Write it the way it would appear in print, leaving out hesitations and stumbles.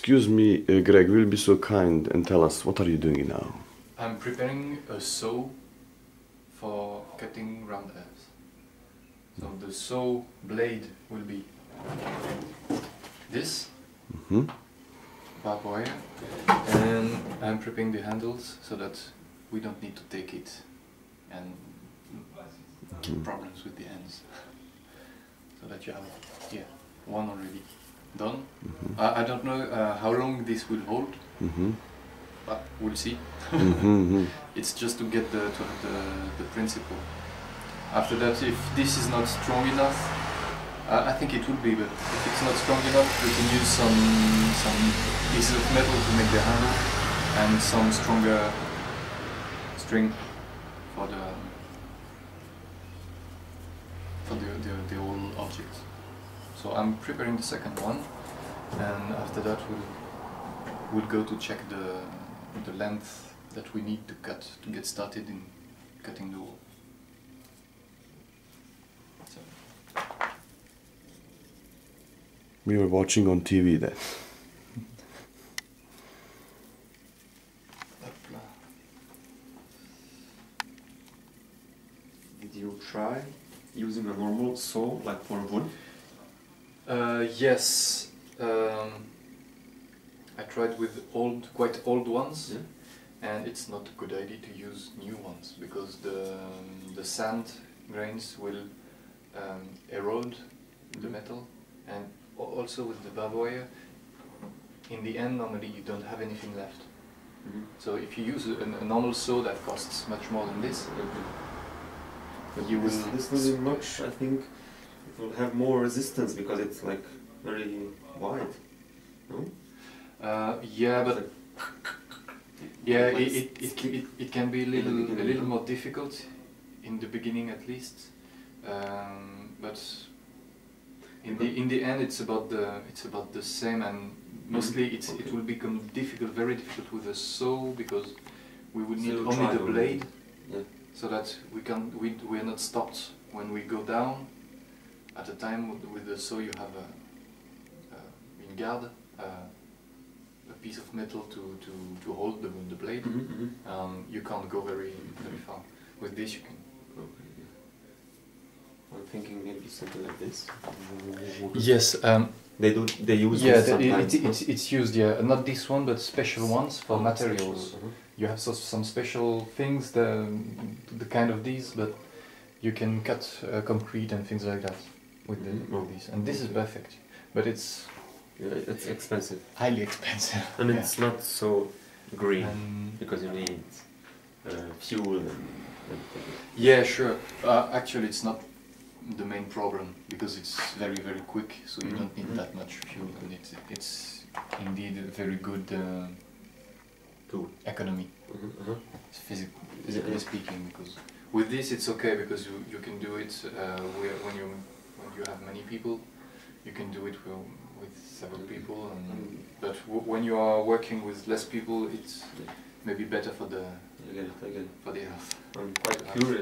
Excuse me, Greg, will you be so kind and tell us what are you doing now? I'm preparing a saw for cutting round herbs. So the saw blade will be this, barbed wire, and I'm preparing the handles so that we don't need to take it and problems with the ends. So that you have, yeah, one already done. I don't know how long this will hold, but we'll see. It's just to get the principle. After that, if this is not strong enough, I think it will be, but if it's not strong enough, we can use some pieces of metal to make the handle and some stronger string for the whole object. So I'm preparing the second one, and after that we'll go to check the length that we need to cut to get started in cutting the wool. So. We were watching on TV then. Did you try using a normal saw, like for wood? Yes, I tried with quite old ones, and it's not a good idea to use new ones because the sand grains will erode the metal, and also with the barbed wire, in the end normally you don't have anything left. So if you use a normal saw that costs much more than this, you will... This will be much, I think, it will have more resistance because it's like very wide, no? Yeah, but yeah, it can be a little more difficult in the beginning at least, but in the end it's about the same, and mostly it will become very difficult with a saw because we would need only the blade, so that we are not stopped when we go down. At the time with the saw you have in garde a piece of metal to hold the blade. You can't go very far. With this you can. I'm thinking maybe something like this. Yes. They use yeah, this sometimes. it's used. Yeah, not this one, but special ones for materials. You have some special things, the kind of these, but you can cut concrete and things like that with these. And this is perfect, but it's expensive. Highly expensive. And it's not so green because you need fuel and yeah, sure. Actually, it's not the main problem because it's very quick, so you don't need that much fuel, and it's indeed a very good tool. Economy. Physically speaking, because with this it's okay because you can do it when you have many people, you can do it with several people, but when you are working with less people, it's maybe better for the I get it. for the earth. I'm quite curious.